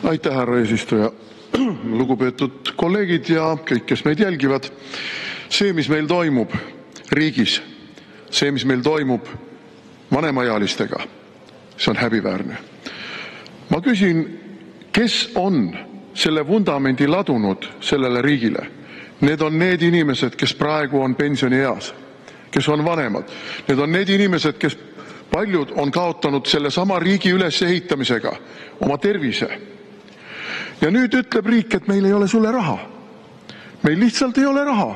Aitäh, härra eesistuja! Lugupeetud kolleegid ja kõik, kes meid jälgivad! See, mis meil toimub riigis, see, mis meil toimub vanemaealistega, see on häbiväärne. Ma küsin, kes on selle vundamendi ladunud sellele riigile? Need on need inimesed, kes praegu on pensionieas, kes on vanemad. Need on need inimesed, kes paljud on kaotanud sellesama riigi ülesehitamisega oma tervise. Ja nüüd ütleb riik, et meil ei ole sulle raha. Meil lihtsalt ei ole raha.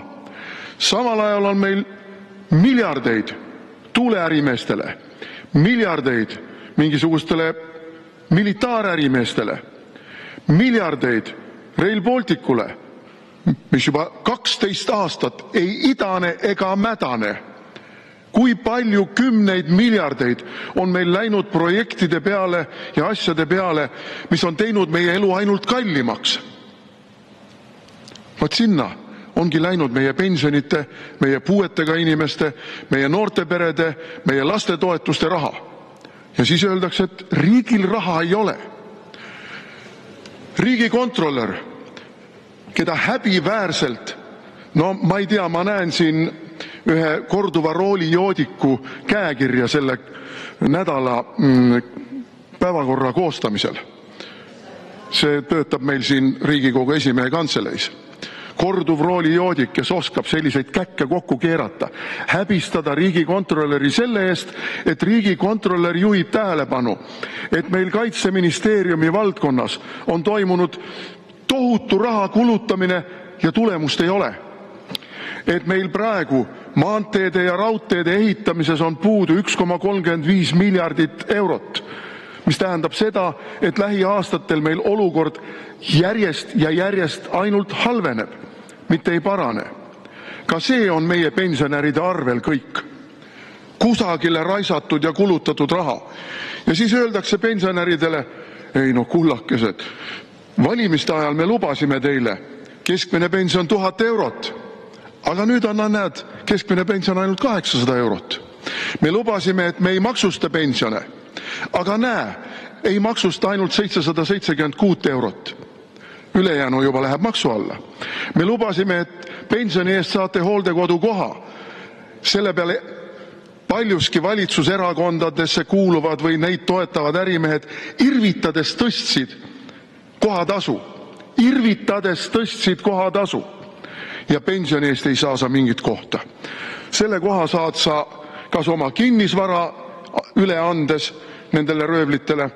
Samal ajal on meil miljardeid tuuleärimeestele, miljardeid mingisugustele militaarärimeestele, miljardeid Rail Balticule, mis juba 12 aastat ei idane ega mädane. Kui palju kümneid miljardeid on meil läinud projektide peale ja asjade peale, mis on teinud meie elu ainult kallimaks. Vaat sinna ongi läinud meie pensionite, meie puuetega inimeste, meie noorteperede, meie lastetoetuste raha. Ja siis öeldakse, et riigil raha ei ole. Riigikontrolör, keda häbiväärselt, no ma ei tea, ma näen siin ühe korduva roolijoodiku käekirja selle nädala päevakorra koostamisel. See töötab meil siin Riigikogu esimehe kantseleis. Korduv roolijoodik, kes oskab selliseid käkke kokku keerata, häbistada riigikontrolöri selle eest, et riigikontrolör juhib tähelepanu, et meil Kaitseministeeriumi valdkonnas on toimunud tohutu raha kulutamine ja tulemust ei ole. Et meil praegu maanteede ja raudteede ehitamises on puudu 1,35 miljardit eurot, mis tähendab seda, et lähiaastatel meil olukord järjest ja järjest ainult halveneb, mitte ei parane. Ka see on meie pensionäride arvel kõik. Kusagile raisatud ja kulutatud raha. Ja siis öeldakse pensionäridele, ei no kullakesed, valimiste ajal me lubasime teile keskmine pension 1000 eurot. Aga nüüd on, näed, keskmine pension ainult 800 eurot. Me lubasime, et me ei maksusta pensione. Aga näe, ei maksusta ainult 776 eurot. Ülejäänu juba läheb maksu alla. Me lubasime, et pensioni eest saate hooldekodu koha. Selle peale paljuski valitsuserakondadesse kuuluvad või neid toetavad ärimehed irvitades tõstsid kohatasu. Irvitades tõstsid kohatasu. Ja pensioni eest ei saa sa mingit kohta. Selle koha saad sa kas oma kinnisvara üle andes nendele röövlitele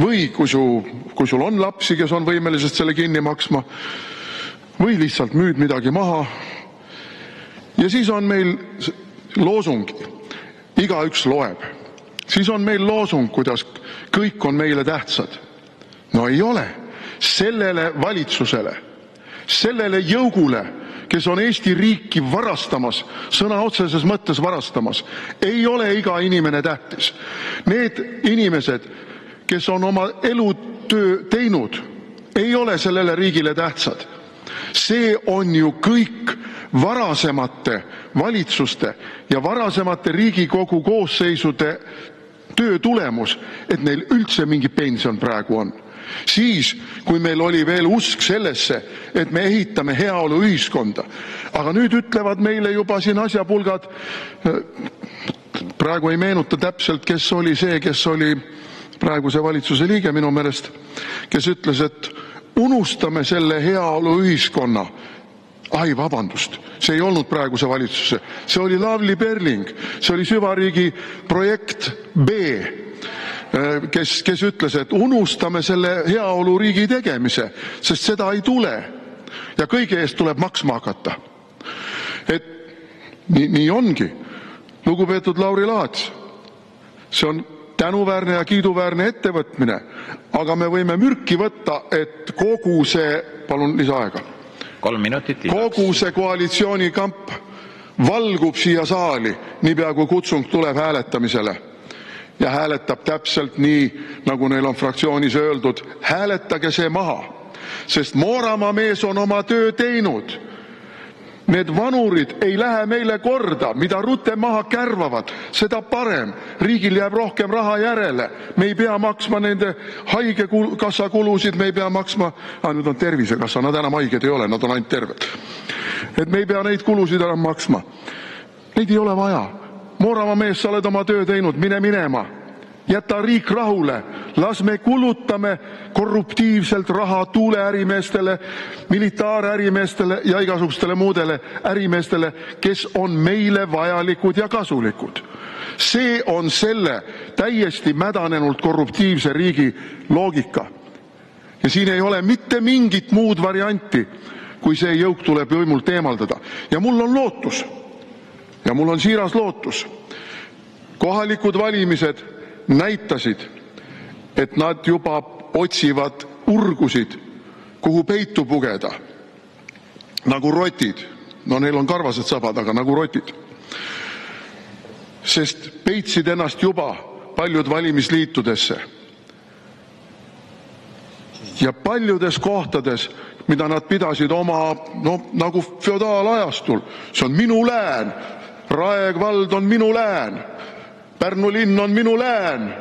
või kui sul on lapsi, kes on võimelised selle kinni maksma, või lihtsalt müüd midagi maha. Ja siis on meil loosung, igaüks loeb. Siis on meil loosung, kuidas kõik on meile tähtsad. No ei ole. Sellele valitsusele, sellele jõugule, kes on Eesti riiki varastamas, sõna otseses mõttes varastamas, ei ole iga inimene tähtis. Need inimesed, kes on oma elutöö teinud, ei ole sellele riigile tähtsad. See on ju kõik varasemate valitsuste ja varasemate Riigikogu koosseisude töö tulemus, et neil üldse mingi pension praegu on. Siis, kui meil oli veel usk sellesse, et me ehitame heaolu ühiskonda. Aga nüüd ütlevad meile juba siin asjapulgad, praegu ei meenuta täpselt, kes oli see, kes oli praeguse valitsuse liige minu meelest, kes ütles, et unustame selle heaolu ühiskonna. Ai, vabandust, see ei olnud praeguse valitsuse. See oli Lavly Perling, see oli süvariigi projekt B, kes ütles, et unustame selle heaoluriigi tegemise, sest seda ei tule ja kõige eest tuleb maksma hakata. Et nii ongi. Lugupeetud Lauri Laats, see on tänuväärne ja kiiduväärne ettevõtmine, aga me võime mürki võtta, et kogu see, palun lisaaega, 3 minutit lisaks. Kogu see koalitsioonikamp valgub siia saali, niipea kui kutsung tuleb hääletamisele. Ja hääletab täpselt nii, nagu neil on fraktsioonis öeldud, hääletage see maha, sest Mooramaa mees on oma töö teinud. Need vanurid ei lähe meile korda, mida rutem maha kärvavad, seda parem. Riigil jääb rohkem raha järele. Me ei pea maksma nende haigekassa kulusid, me ei pea maksma, nüüd on tervisekassa, nad enam haiged ei ole, nad on ainult terved. Et me ei pea neid kulusid enam maksma. Neid ei ole vaja. Moorama mees, sa oled oma töö teinud, mine minema. Jäta riik rahule, las me kulutame korruptiivselt raha tuuleärimeestele, militaarärimeestele ja igasugustele muudele ärimeestele, kes on meile vajalikud ja kasulikud. See on selle täiesti mädanenult korruptiivse riigi loogika. Ja siin ei ole mitte mingit muud varianti, kui see jõuk tuleb võimult eemaldada. Ja mul on lootus, ja mul on siiras lootus. Kohalikud valimised näitasid, et nad juba otsivad urgusid, kuhu peitu pugeda. Nagu rotid. No neil on karvased sabad, aga nagu rotid. Sest peitsid ennast juba paljud valimisliitudesse. Ja paljudes kohtades, mida nad pidasid oma, nagu feodaalajastul, see on minu lään, Rae vald on minu lään, Pärnu linn on minu lään,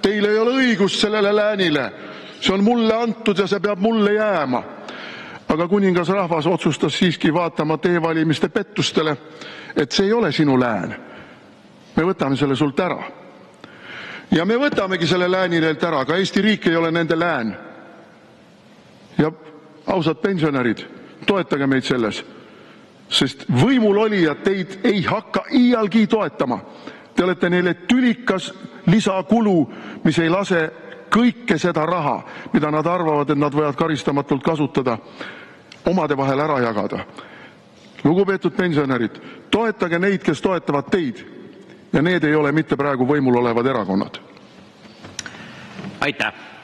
teil ei ole õigust sellele läänile, see on mulle antud ja see peab mulle jääma. Aga kuningas rahvas otsustas siiski vaatamata e-valimiste pettustele, et see ei ole sinu lään. Me võtame selle sult ära. Ja me võtamegi selle lääninelt ära, aga Eesti riik ei ole nende lään. Ja ausad pensionärid, toetage meid selles, sest võimul olijad teid ei hakka iialgi toetama. Te olete neile tülikas lisakulu, mis ei lase kõike seda raha, mida nad arvavad, et nad võivad karistamatult kasutada, omade vahel ära jagada. Lugupeetud pensionärid, toetage neid, kes toetavad teid. Ja need ei ole mitte praegu võimul olevad erakonnad. Aitäh!